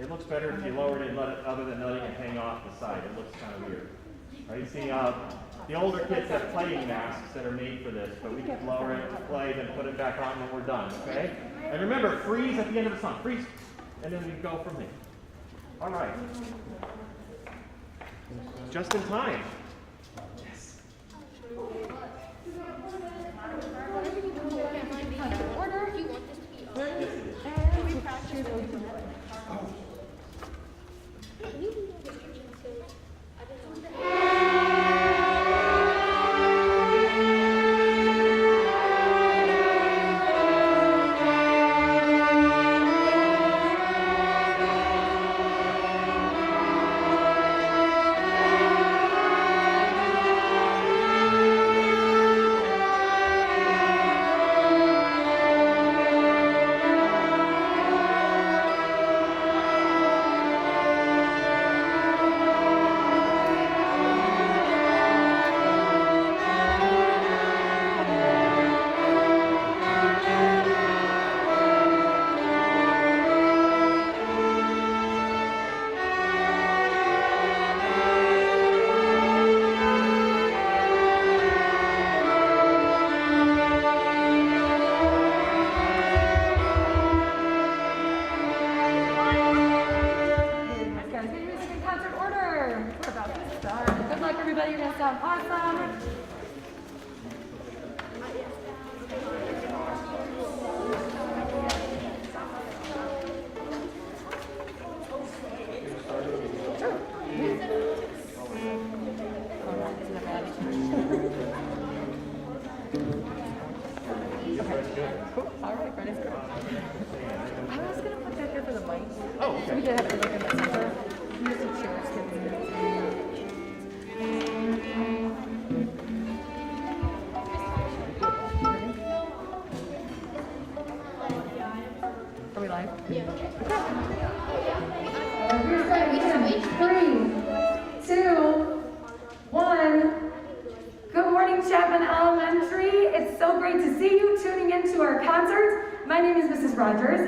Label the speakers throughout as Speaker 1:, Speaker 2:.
Speaker 1: It looks better if you lowered it and let it, other than letting it hang off the side. It looks kind of weird. Right? See, the older kids have playing masks that are made for this, but we can lower it, play, then put it back on when we're done, okay? And remember, freeze at the end of the song. Freeze. And then we go from there. All right. Just in time. Yes.
Speaker 2: Order, you want this to be on.
Speaker 1: Yes, it is.
Speaker 2: And we practice it. Can you do the description so I didn't know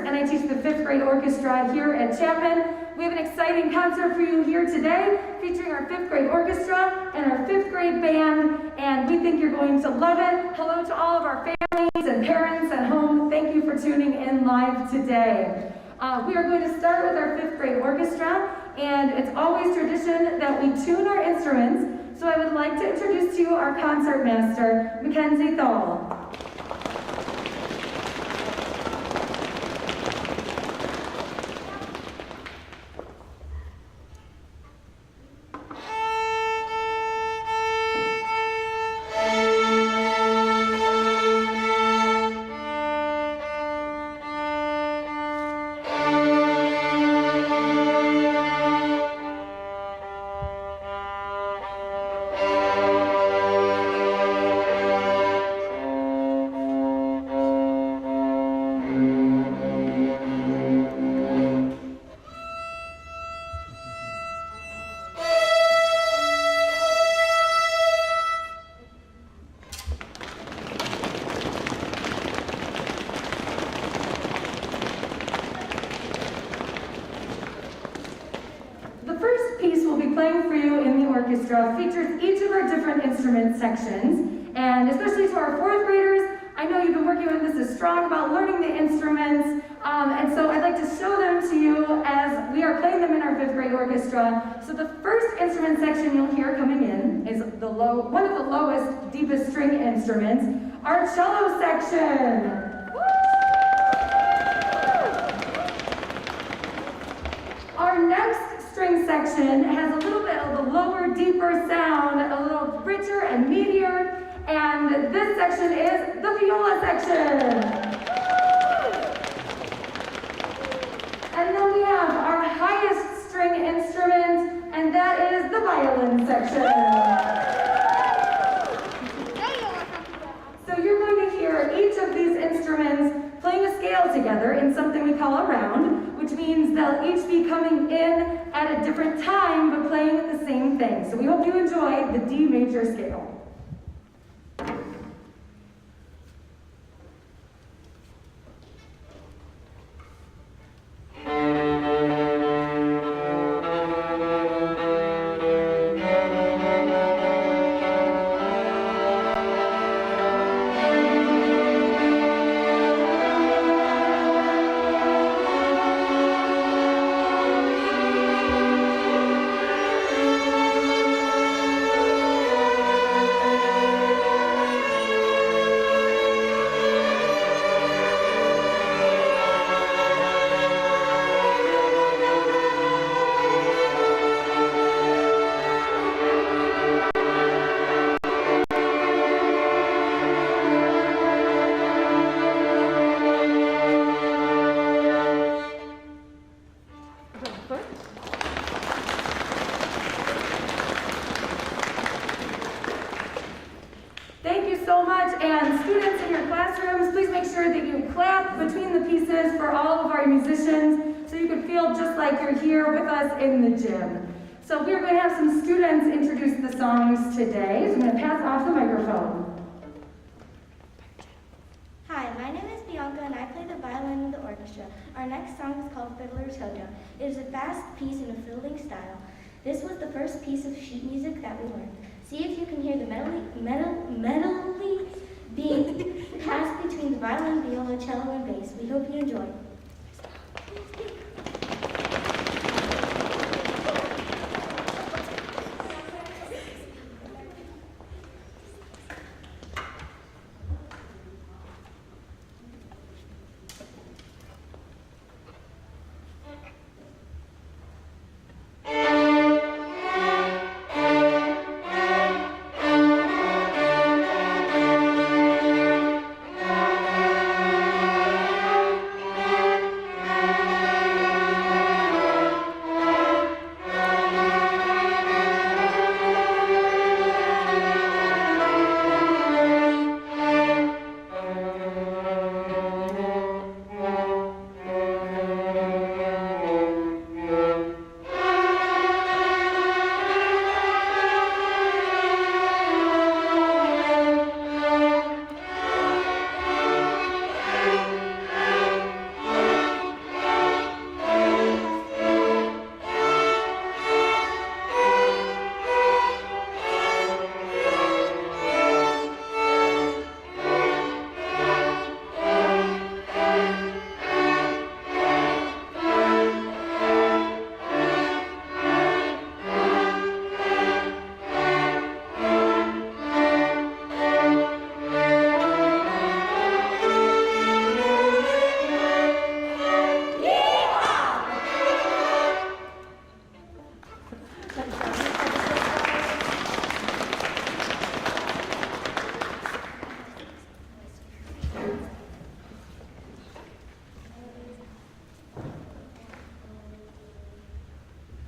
Speaker 3: and I teach the 5th grade orchestra here at Chapman. We have an exciting concert for you here today featuring our 5th grade orchestra and our 5th grade band, and we think you're going to love it. Hello to all of our families and parents at home. Thank you for tuning in live today. We are going to start with our 5th grade orchestra, and it's always tradition that we tune our instruments, so I would like to introduce to you our concert master, Mackenzie Thal. Features each of our different instrument sections, and especially to our 4th graders, I know you've been working with Mrs. Strong about learning the instruments, and so I'd like to show them to you as we are playing them in our 5th grade orchestra. So the first instrument section you'll hear coming in is one of the lowest, deepest string instruments, our cello section. Our next string section has a little bit of the lower, deeper sound, a little richer and meatier, and this section is the viola section. And then we have our highest string instrument, and that is the violin section. So you're going to hear each of these instruments playing a scale together in something we call a round, which means they'll each be coming in at a different time, but playing the same thing. So we hope you enjoy the D major scale. Thank you so much, and students in your classrooms, please make sure that you clap between the pieces for all of our musicians so you can feel just like you're here with us in the gym. So we're going to have some students introduce the songs today. So I'm going to pass off the microphone.
Speaker 2: Hi, my name is Bianca and I play the violin in the orchestra. Our next song is called Fiddler's Hojo. It is a fast piece in a fiddling style. This was the first piece of sheet music that we learned. See if you can hear the melody being passed between the violin, viola, cello, and bass. We hope you enjoy.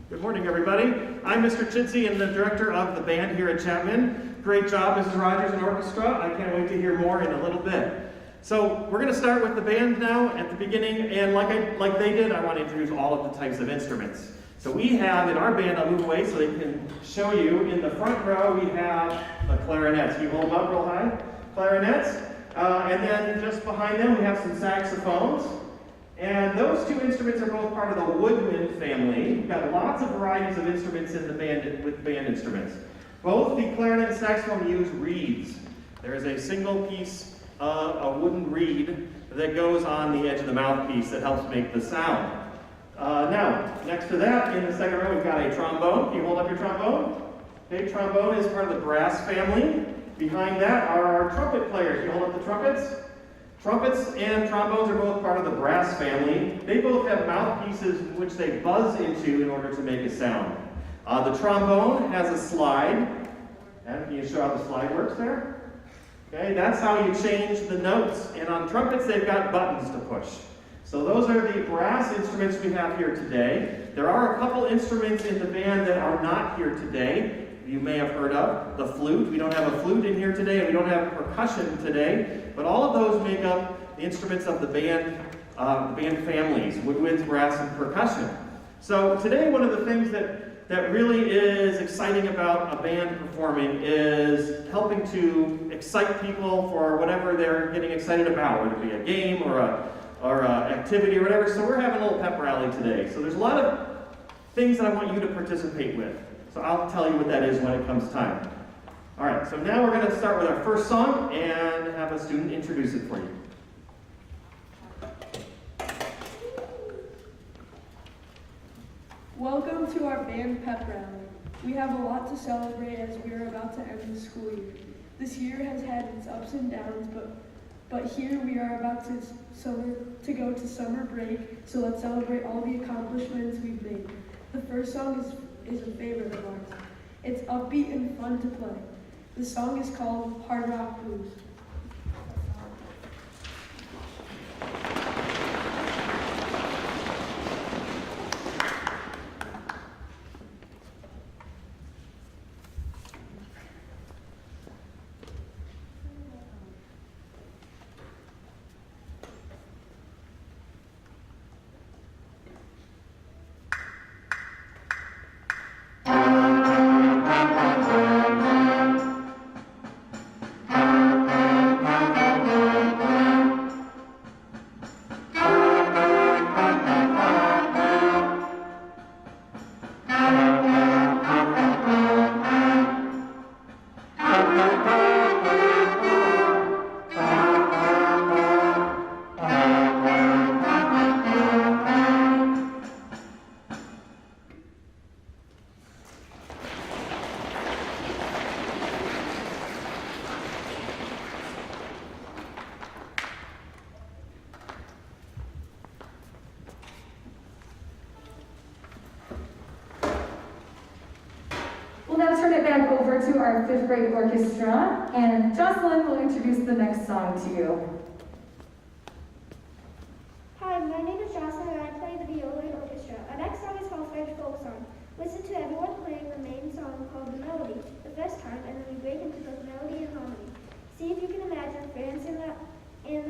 Speaker 1: Good morning, everybody. I'm Mr. Chidsey and the director of the band here at Chapman. Great job, Mrs. Rogers and orchestra. I can't wait to hear more in a little bit. So we're going to start with the band now at the beginning, and like they did, I want to introduce all of the types of instruments. So we have in our band, I'll move away so they can show you, in the front row we have the clarinets. Can you hold them up real high? Clarinets. And then just behind them we have some saxophones. And those two instruments are both part of the woodwind family. We've got lots of varieties of instruments in the band with band instruments. Both the clarinet and saxophone use reeds. There is a single piece, a wooden reed that goes on the edge of the mouthpiece that helps make the sound. Now, next to that, in the second row, we've got a trombone. Can you hold up your trombone? Okay, trombone is part of the brass family. Behind that are our trumpet players. Can you hold up the trumpets? Trumpets and trombones are both part of the brass family. They both have mouthpieces which they buzz into in order to make a sound. The trombone has a slide. And can you show how the slide works there? Okay, that's how you change the notes. And on trumpets, they've got buttons to push. So those are the brass instruments we have here today. There are a couple instruments in the band that are not here today. You may have heard of the flute. We don't have a flute in here today, and we don't have percussion today. But all of those make up the instruments of the band families: woodwinds, brass, and percussion. So today, one of the things that really is exciting about a band performing is helping to excite people for whatever they're getting excited about, whether it be a game or a activity or whatever. So we're having a little pep rally today. So there's a lot of things that I want you to participate with. So I'll tell you what that is when it comes time. All right, so now we're going to start with our first song and have a student introduce it for you.
Speaker 4: Welcome to our band pep rally. We have a lot to celebrate as we are about to end the school year. This year has had its ups and downs, but here we are about to go to summer break, so let's celebrate all the accomplishments we've made. The first song is a favorite of ours. It's upbeat and fun to play. The song is called Hard Rock Blues.
Speaker 3: We'll now turn it back over to our 5th grade orchestra, and Jocelyn will introduce the next song to you.
Speaker 2: Hi, my name is Jocelyn and I play the Violin orchestra. Our next song is called French Folk Song. Listen to everyone playing the main song called The Melody the first time, and then we break into both melody and harmony. See if you can imagine France in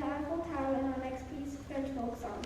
Speaker 2: the Eiffel Tower in our next piece, French Folk Song.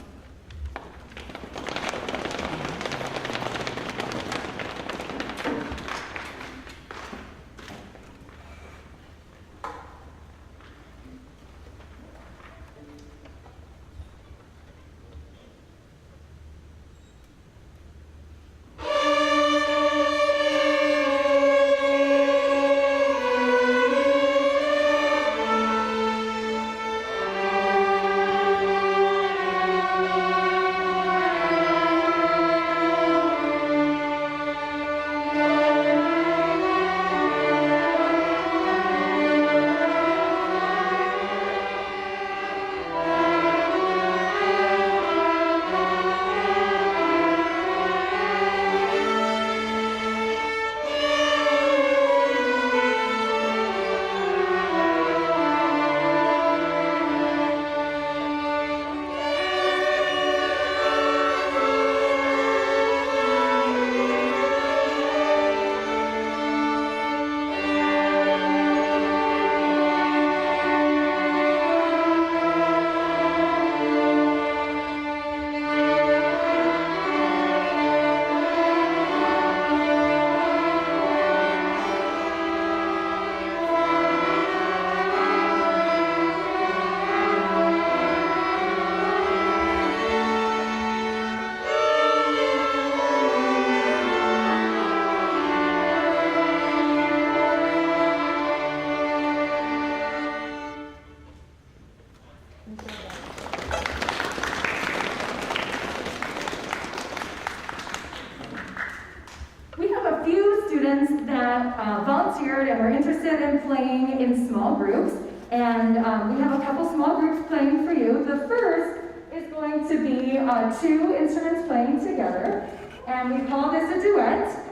Speaker 3: volunteered and were interested in playing in small groups. And we have a couple small groups playing for you. The first is going to be 2 instruments playing together. And we call this a duet.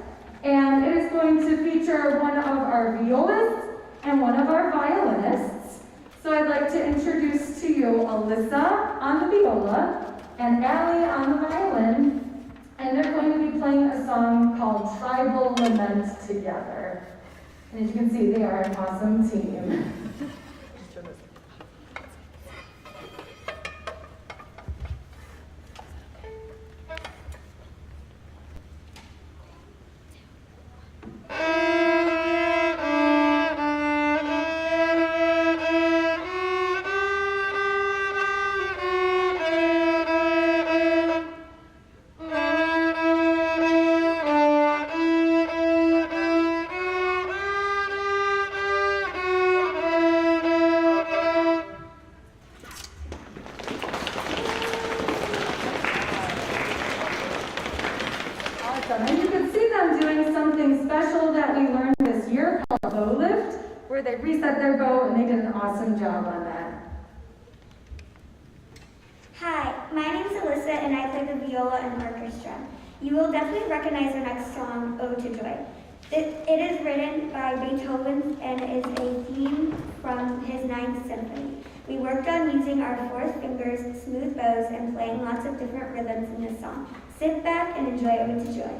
Speaker 3: And it is going to feature one of our violists and one of our violinists. So I'd like to introduce to you Alyssa on the viola and Allie on the violin. And they're going to be playing a song called Tribal Lament together. And as you can see, they are an awesome team. And you can see them doing something special that we learned this year called bow lift, where they reset their bow, and they did an awesome job on that.
Speaker 2: Hi, my name is Alyssa and I play the viola and orchestra. You will definitely recognize our next song, Ode to Joy. It is written by Beethoven and is a theme from his 9th Symphony. We worked on using our 4 fingers, smooth bows, and playing lots of different rhythms in this song. Sit back and enjoy Ode to Joy.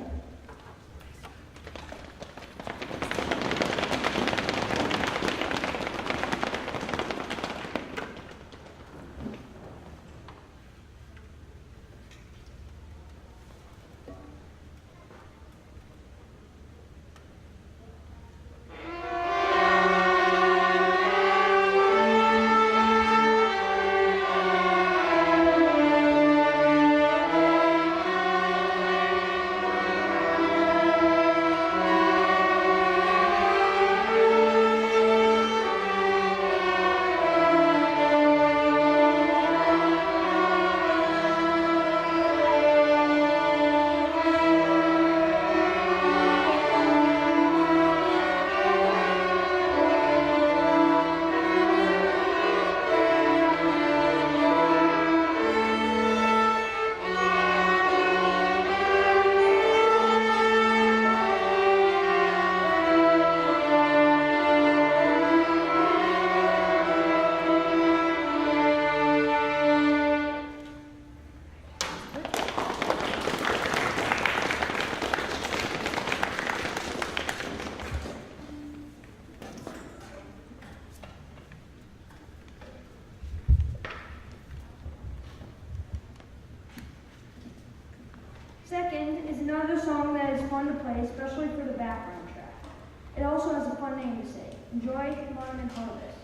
Speaker 5: Second is another song that is fun to play, especially for the background track. It also has a fun name to say. Enjoy, learn, and harvest.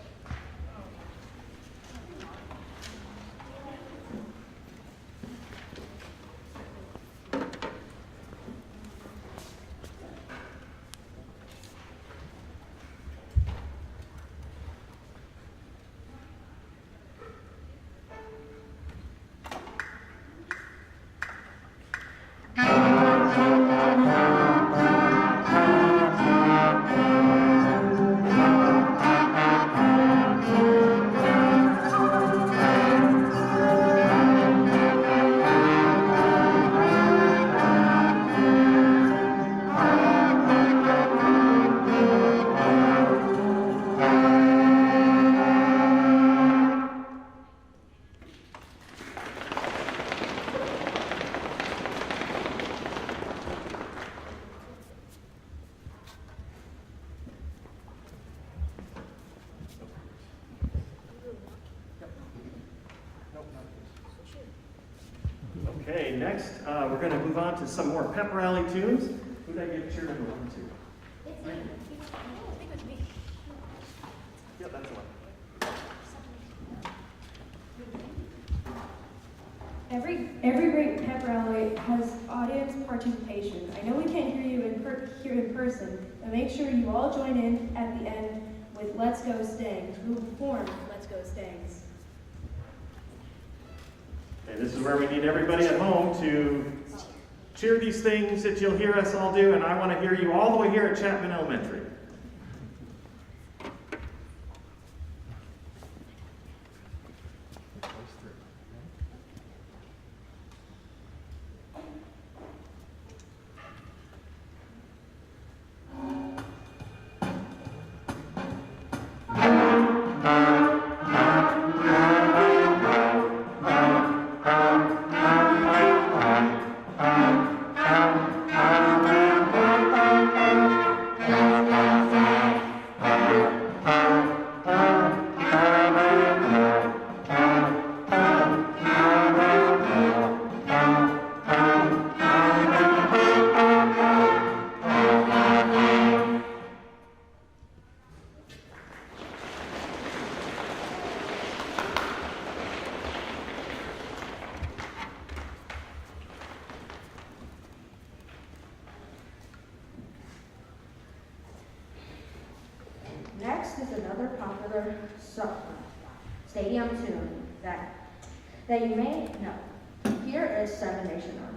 Speaker 1: Okay, next we're going to move on to some more pep rally tunes. Who did I give cheer number 1 to?
Speaker 2: It's me. I think it's me.
Speaker 1: Yep, that's the one.
Speaker 4: Every great pep rally has audience participation. I know we can't hear you here in person, but make sure you all join in at the end with Let's Go Stangs. We will perform Let's Go Stangs.
Speaker 1: And this is where we need everybody at home to cheer these things that you'll hear us all do, and I want to hear you all the way here at Chapman Elementary.
Speaker 5: Next is another popular stadium tune that you may know. Here is Seven Nation Army.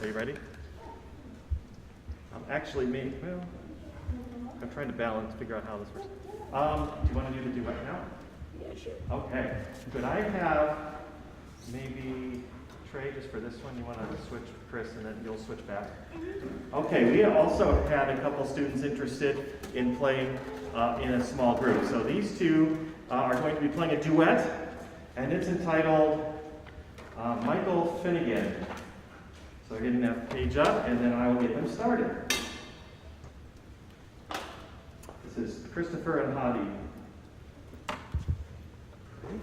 Speaker 1: Are you ready? Actually, I'm trying to figure out how this works. Do you want to do the duet now?
Speaker 5: Yeah, sure.
Speaker 1: Okay. Could I have maybe Trey just for this one? You want to switch, Chris, and then you'll switch back? Okay. We also had a couple students interested in playing in a small group. So these two are going to be playing a duet, and it's entitled Michael Finnegan. So getting that page up, and then I will get them started. This is Christopher and Hadi. Ready?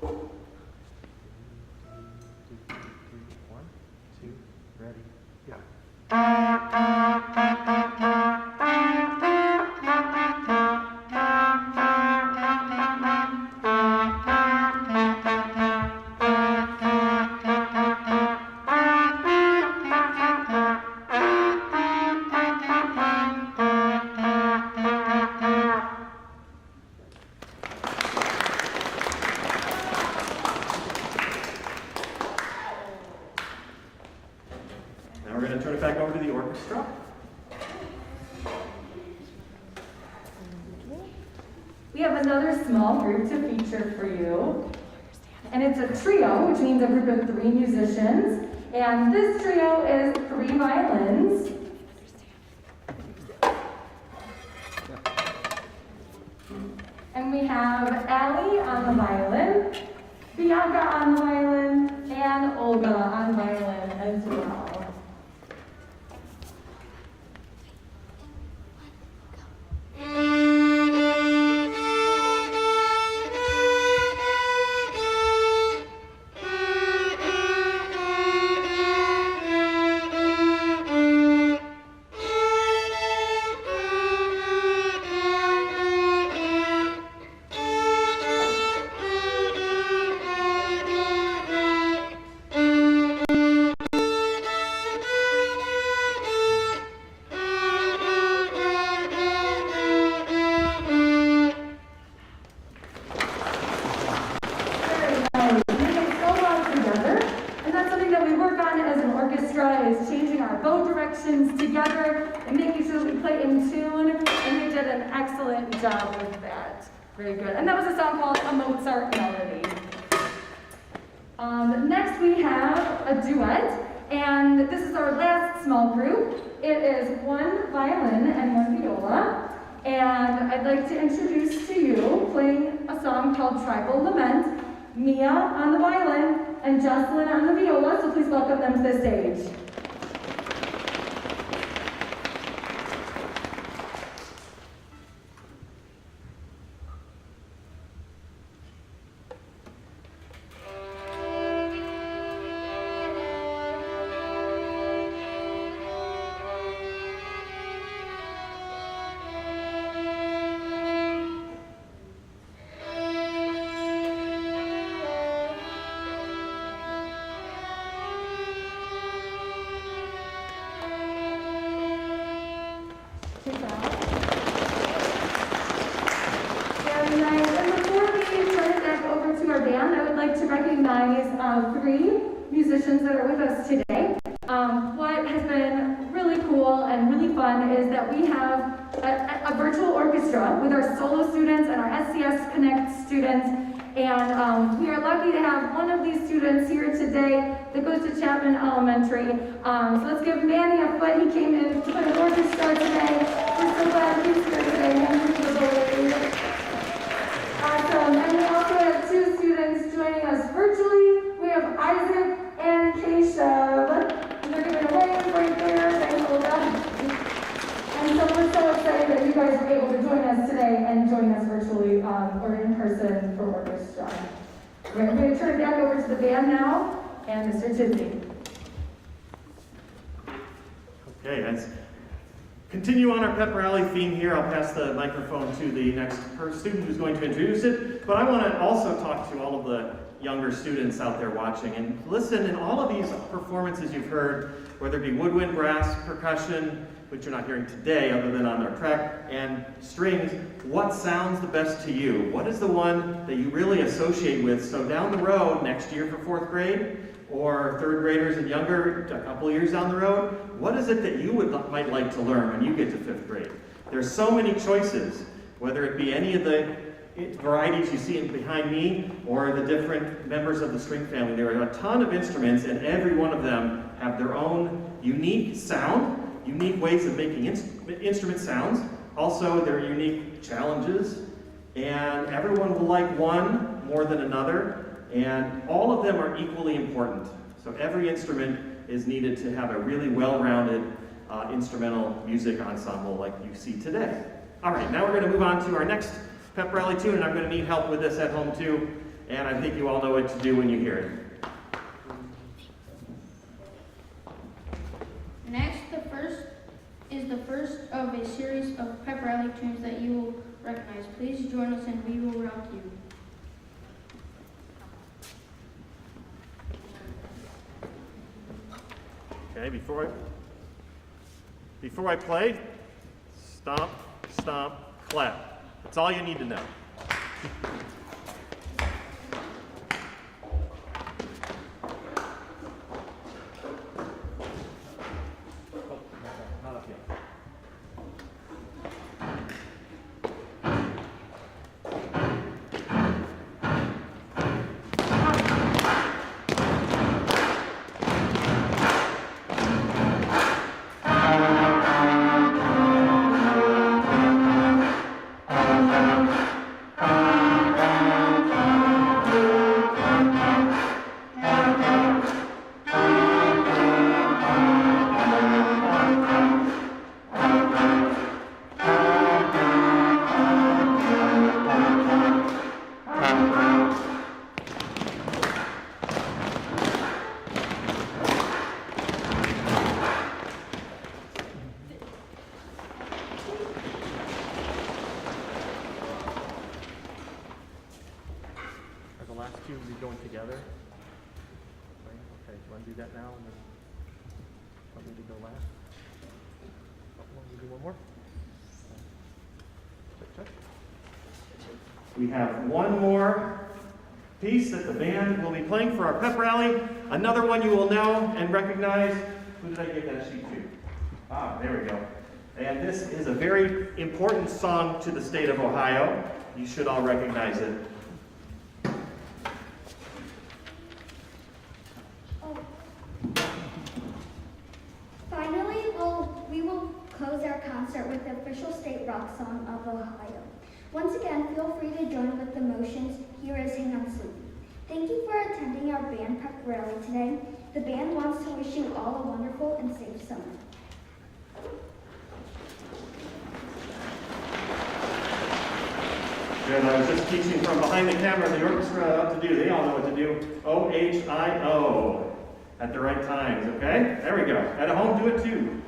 Speaker 1: 1, 2, ready, yeah. the orchestra.
Speaker 3: We have another small group to feature for you. And it's a trio, which means a group of 3 musicians. And this trio is 3 violins. And we have Allie on the violin, Bianca on the violin, and Olga on violin as well. Together and making sure that we play in tune, and they did an excellent job with that. Very good. And that was a song called A Mozart Melody. Next we have a duet, and this is our last small group. It is 1 violin and 1 viola, and I'd like to introduce to you, playing a song called Lament, Mia on the violin and Jocelyn on the viola, so please welcome them to the stage. Recognize 3 musicians that are with us today. What has been really cool and really fun is that we have a virtual orchestra with our solo students and our SCS Connect students, and we are lucky to have one of these students here today that goes to Chapman Elementary. So let's give Manny a foot. He came in to play the orchestra today. We're so glad he's here today. Awesome. And we also have 2 students joining us virtually. We have Isaac and Keshav. And they're giving a wave right there. Thanks, Olga. And so we're so excited that you guys were able to join us today and join us virtually or in person for orchestra. We're going to turn it back over to the band now and Mr. Tidsey.
Speaker 1: Okay, let's continue on our pep rally theme here. I'll pass the microphone to the next student who's going to introduce it. But I want to also talk to all of the younger students out there watching and listen. In all of these performances you've heard, whether it be woodwind, brass, percussion, which you're not hearing today other than on our track, and strings, what sounds the best to you? What is the one that you really associate with? So down the road, next year for 4th grade, or 3rd graders and younger, a couple years down the road, what is it that you might like to learn when you get to 5th grade? There's so many choices, whether it be any of the varieties you see behind me or the different members of the string family. There are a ton of instruments, and every one of them have their own unique sound, unique ways of making instrument sounds, also their unique challenges, and everyone will like one more than another, and all of them are equally important. So every instrument is needed to have a really well-rounded instrumental music ensemble like you see today. All right, now we're going to move on to our next pep rally tune, and I'm going to need help with this at home too, and I think you all know what to do when you hear it.
Speaker 6: Next, the first of a series of pep rally tunes that you will recognize. Please join us and we will rock you.
Speaker 1: Okay, before I play, stomp, stomp, clap. That's all you need to know. up yet. Are the last two be going together? Right, okay, do you want to do that now and then want me to go last? Want me to do one more? Check, check. We have one more piece that the band will be playing for our pep rally. Another one you will know and recognize. Who did I give that sheet to? Ah, there we go. And this is a very important song to the state of Ohio. You should all recognize it.
Speaker 2: Finally, we will close our concert with the official state rock song of Ohio. Once again, feel free to join with the motions. Here is Hang On Sweet. Thank you for attending our band pep rally today. The band wants to wish you all a wonderful and safe summer.
Speaker 1: Good, I was just teaching from behind the camera the orchestra what to do. They all know what to do. O-H-I-O at the right times, okay? There we go. At home, do it too.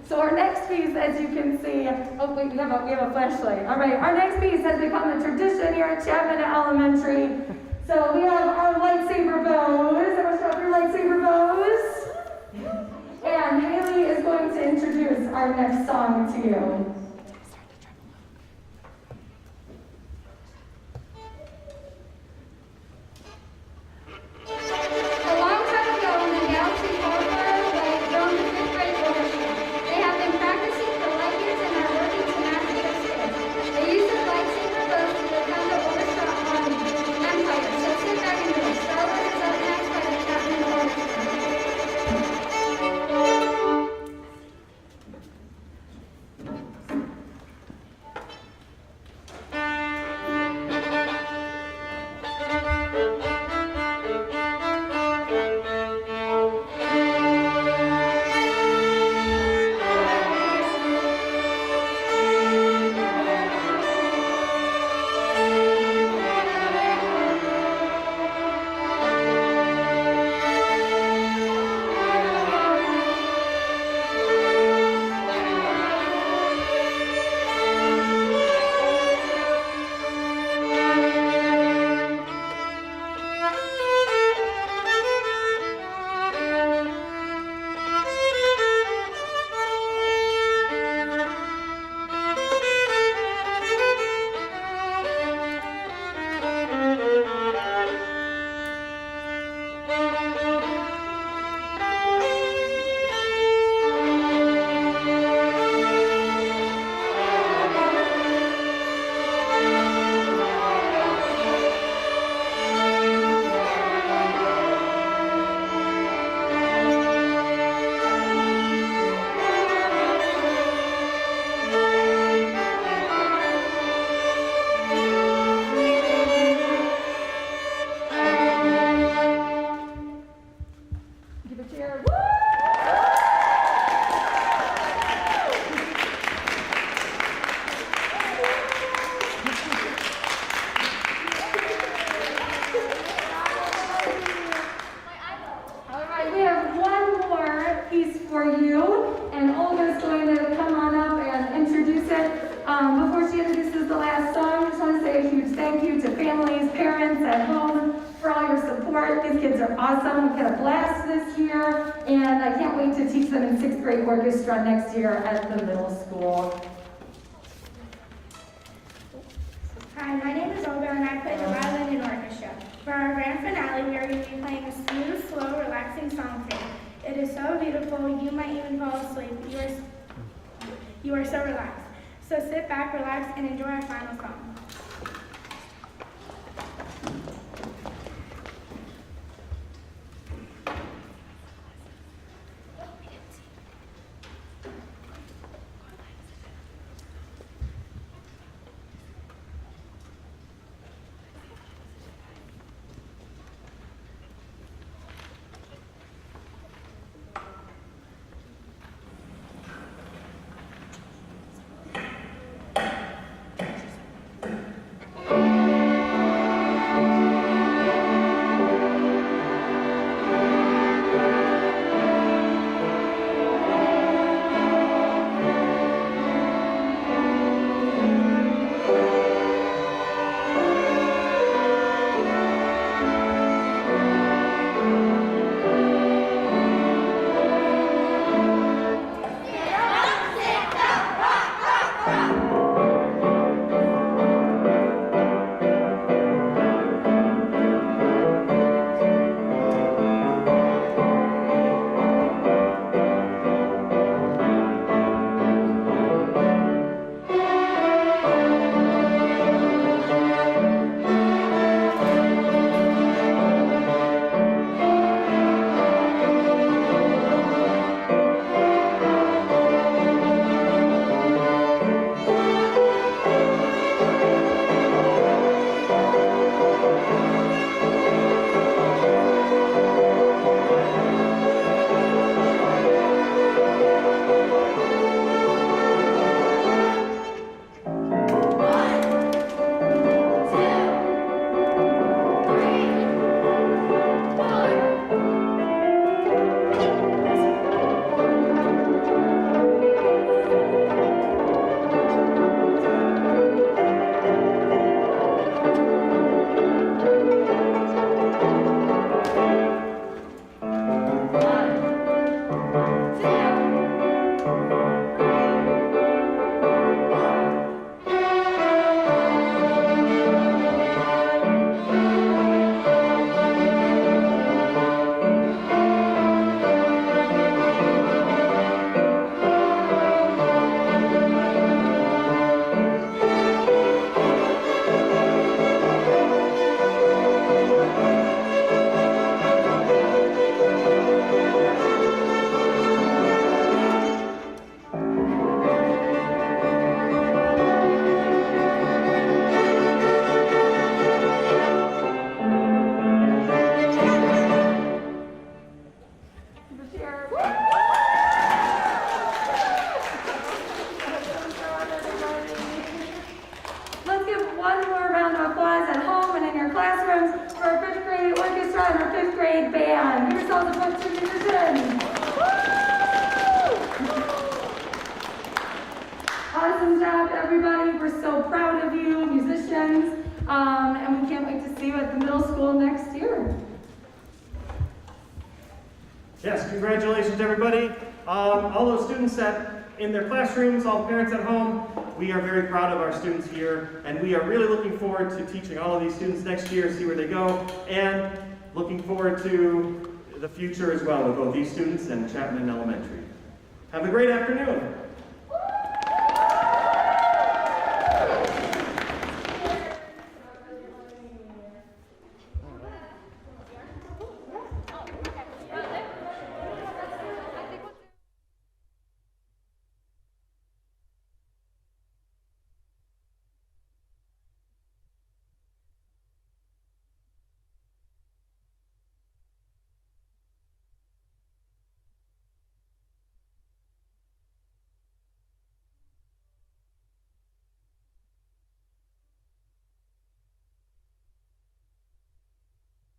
Speaker 3: So our next piece, as you can see, oh wait, we have a flashlight. All right, our next piece has become a tradition here at Chapman Elementary. So we have our lightsaber bows. Everyone show off your lightsaber bows. And Haley is going to introduce our next song to you. it. Before she introduces the last song, I just want to say a huge thank you to families, parents at home for all your support. These kids are awesome. We've had a blast this year, and I can't wait to teach them in 6th grade orchestra next year at the middle school.
Speaker 2: Hi, my name is Olga and I play the violin in orchestra. For our grand finale, we are going to be playing a smooth, slow, relaxing song today. It is so beautiful, you might even fall asleep. You are so relaxed. So sit back, relax, and enjoy our final song.
Speaker 3: Awesome job, everybody. We're so proud of you, musicians, and we can't wait to see you at the middle school next year.
Speaker 1: Yes, congratulations, everybody. All those students in their classrooms, all parents at home, we are very proud of our students here, and we are really looking forward to teaching all of these students next year, see where they go, and looking forward to the future as well with both these students and Chapman Elementary. Have a great afternoon.